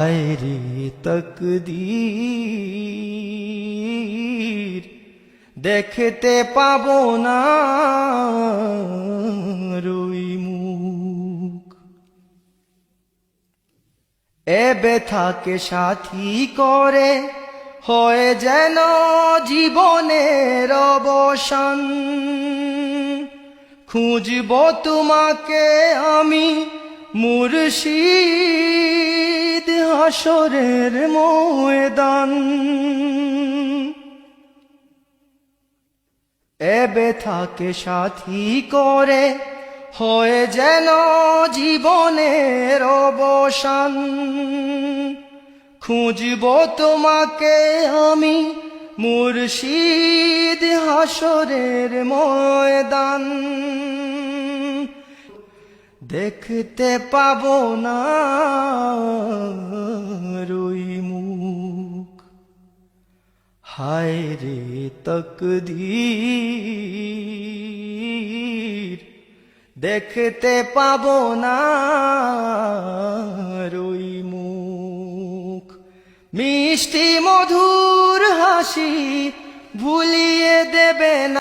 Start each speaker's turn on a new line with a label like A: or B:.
A: আয়রে তকদীর দেখতে পাবো না রুই মুখ, এ ব্যথাকে সাথী করে হয় যেন জীবনের অবসান। খুঁজব তোমাকে আমি মুর্শিদ হাসরের ময়দান। এ ব্যথাকে সাথী করে হয় যেন জীবনের অবসান। খুঁজব তোমাকে আমি মুর্শিদ হাসরের ময়দান। দেখতে পাবো না রুই মুখ, হায় রে তকদীর দেখতে পাবো না রুই মুখ। মিষ্টি মধুর হাসি ভুলিয়ে দেবে না